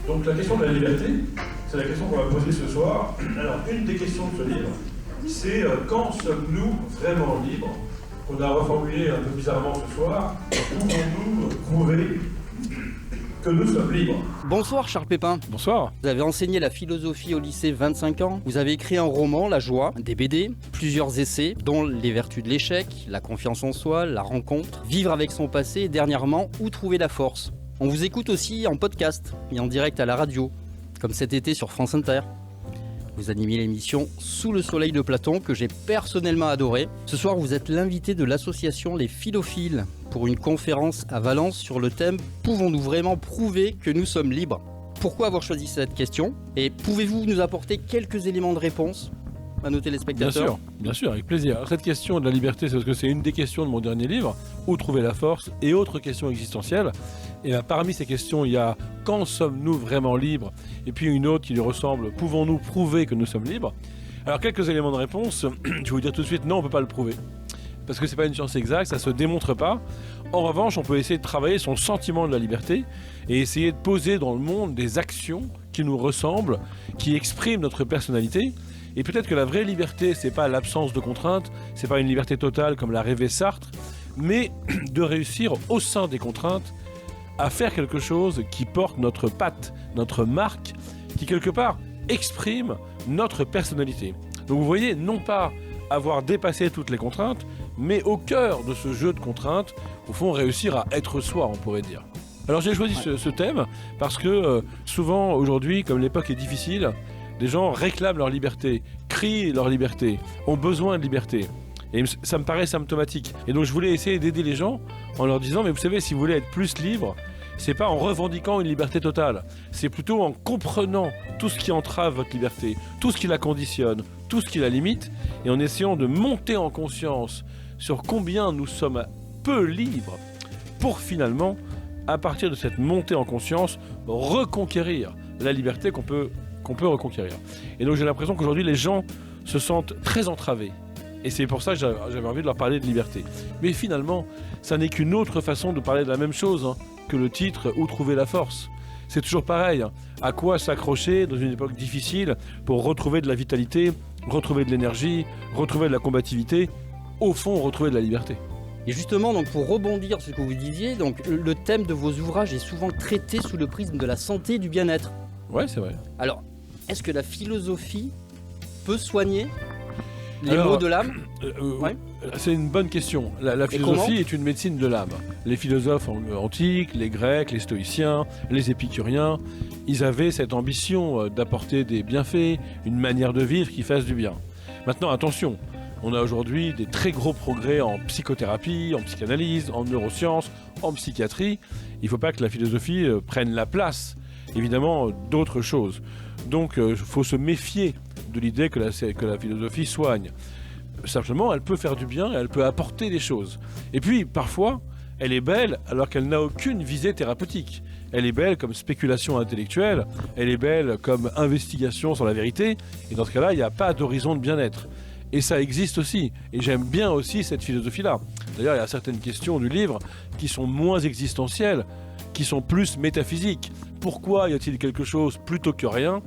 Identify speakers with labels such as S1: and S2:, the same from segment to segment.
S1: Donc la question de la liberté, c'est la question qu'on va poser ce soir. Alors une des questions de ce livre, c'est quand sommes-nous vraiment libres? On a reformulé un peu bizarrement ce soir. Pouvons-nous prouver que nous sommes libres?
S2: Bonsoir Charles Pépin.
S3: Bonsoir.
S2: Vous avez enseigné la philosophie au lycée 25 ans. Vous avez écrit un roman, La Joie, des BD, plusieurs essais, dont Les Vertus de l'échec, La confiance en soi, La rencontre, Vivre avec son passé et dernièrement Où trouver la force. On vous écoute aussi en podcast et en direct à la radio, comme cet été sur France Inter. Vous animez l'émission Sous le soleil de Platon que j'ai personnellement adoré. Ce soir, vous êtes l'invité de l'association Les Philophiles pour une conférence à Valence sur le thème « Pouvons-nous vraiment prouver que nous sommes libres ?» Pourquoi avoir choisi cette question? Et pouvez-vous nous apporter quelques éléments de réponse à nos téléspectateurs?
S3: Bien sûr, avec plaisir. Alors, cette question de la liberté, c'est parce que c'est une des questions de mon dernier livre, Où trouver la force, et autres questions existentielles. Et là, parmi ces questions, il y a quand sommes-nous vraiment libres? Et puis une autre qui lui ressemble, pouvons-nous prouver que nous sommes libres? Alors quelques éléments de réponse, je vais vous dire tout de suite, non, on ne peut pas le prouver. Parce que c'est pas une science exacte, ça se démontre pas. En revanche, on peut essayer de travailler son sentiment de la liberté et essayer de poser dans le monde des actions qui nous ressemblent, qui expriment notre personnalité. Et peut-être que la vraie liberté, c'est pas l'absence de contraintes, c'est pas une liberté totale comme l'a rêvé Sartre, mais de réussir au sein des contraintes à faire quelque chose qui porte notre patte, notre marque, qui quelque part exprime notre personnalité. Donc vous voyez, non pas avoir dépassé toutes les contraintes, mais au cœur de ce jeu de contraintes, au fond réussir à être soi, on pourrait dire. Alors j'ai choisi ce thème parce que souvent aujourd'hui, comme l'époque est difficile, des gens réclament leur liberté, crient leur liberté, ont besoin de liberté. Et ça me paraît symptomatique. Et donc je voulais essayer d'aider les gens en leur disant, mais vous savez, si vous voulez être plus libre, c'est pas en revendiquant une liberté totale, c'est plutôt en comprenant tout ce qui entrave votre liberté, tout ce qui la conditionne, tout ce qui la limite, et en essayant de monter en conscience sur combien nous sommes peu libres pour finalement, à partir de cette montée en conscience, reconquérir la liberté qu'on peut reconquérir. Et donc j'ai l'impression qu'aujourd'hui les gens se sentent très entravés. Et c'est pour ça que j'avais envie de leur parler de liberté. Mais finalement, ça n'est qu'une autre façon de parler de la même chose que le titre « Où trouver la force ». C'est toujours pareil. À quoi s'accrocher dans une époque difficile pour retrouver de la vitalité, retrouver de l'énergie, retrouver de la combativité, au fond retrouver de la liberté.
S2: Et justement, donc, pour rebondir sur ce que vous disiez, donc, le thème de vos ouvrages est souvent traité sous le prisme de la santé et du bien-être.
S3: Ouais, c'est vrai.
S2: Alors, est-ce que la philosophie peut soigner les maux de l'âme? Ouais.
S3: C'est une bonne question. La philosophie est une médecine de l'âme. Les philosophes antiques, les Grecs, les stoïciens, les épicuriens, ils avaient cette ambition d'apporter des bienfaits, une manière de vivre qui fasse du bien. Maintenant, attention, on a aujourd'hui des très gros progrès en psychothérapie, en psychanalyse, en neurosciences, en psychiatrie. Il ne faut pas que la philosophie prenne la place, évidemment, d'autres choses. Donc, il faut se méfier de l'idée que la philosophie soigne. Simplement, elle peut faire du bien et elle peut apporter des choses. Et puis, parfois, elle est belle alors qu'elle n'a aucune visée thérapeutique. Elle est belle comme spéculation intellectuelle, elle est belle comme investigation sur la vérité, et dans ce cas-là, il n'y a pas d'horizon de bien-être. Et ça existe aussi, et j'aime bien aussi cette philosophie-là. D'ailleurs, il y a certaines questions du livre qui sont moins existentielles, qui sont plus métaphysiques. Pourquoi y a-t-il quelque chose plutôt que rien?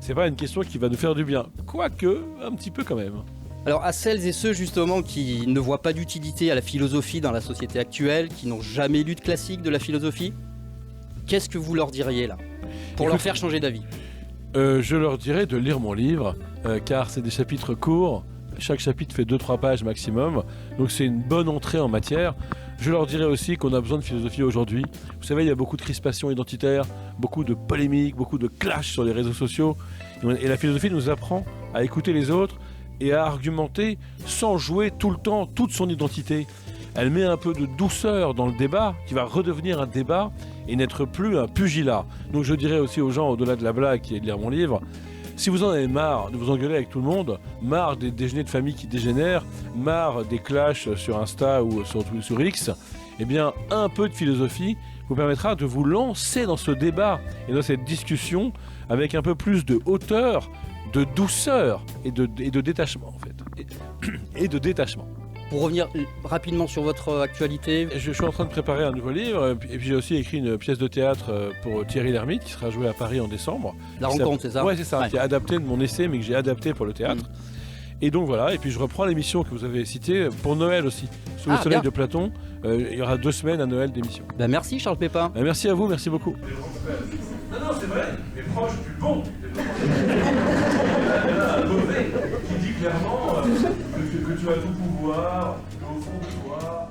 S3: C'est pas une question qui va nous faire du bien. Quoique, un petit peu quand même.
S2: Alors à celles et ceux justement qui ne voient pas d'utilité à la philosophie dans la société actuelle, qui n'ont jamais lu de classique de la philosophie, qu'est-ce que vous leur diriez là, pour leur faire changer d'avis?
S3: Je leur dirais de lire mon livre, car c'est des chapitres courts, chaque chapitre fait 2-3 pages maximum, donc c'est une bonne entrée en matière. Je leur dirais aussi qu'on a besoin de philosophie aujourd'hui. Vous savez, il y a beaucoup de crispations identitaires, beaucoup de polémiques, beaucoup de clashs sur les réseaux sociaux, et la philosophie nous apprend à écouter les autres, et à argumenter sans jouer tout le temps toute son identité. Elle met un peu de douceur dans le débat, qui va redevenir un débat et n'être plus un pugilat. Donc je dirais aussi aux gens, au-delà de la blague qui est de lire mon livre, si vous en avez marre de vous engueuler avec tout le monde, marre des déjeuners de famille qui dégénèrent, marre des clashs sur Insta ou sur X, eh bien un peu de philosophie vous permettra de vous lancer dans ce débat et dans cette discussion avec un peu plus de hauteur, de douceur et de détachement en fait. Et de détachement.
S2: Pour revenir rapidement sur votre actualité,
S3: Je suis en train de préparer un nouveau livre, et puis j'ai aussi écrit une pièce de théâtre pour Thierry Lhermitte, qui sera jouée à Paris en décembre.
S2: la rencontre, c'est ça?
S3: Ouais, c'est ça,
S2: Ouais.
S3: qui est adapté de mon essai, mais que j'ai adapté pour le théâtre. Et donc voilà, et puis je reprends l'émission que vous avez citée pour Noël aussi. Sous le
S2: Ah,
S3: soleil
S2: bien.
S3: de Platon, il y aura 2 semaines à Noël d'émission.
S2: Bah, merci Charles Pépin.
S3: Merci à vous, merci beaucoup.
S1: Non, c'est vrai, mais proche du bon. Il y a un mauvais qui dit clairement que tu as tout pouvoir, que au fond de toi,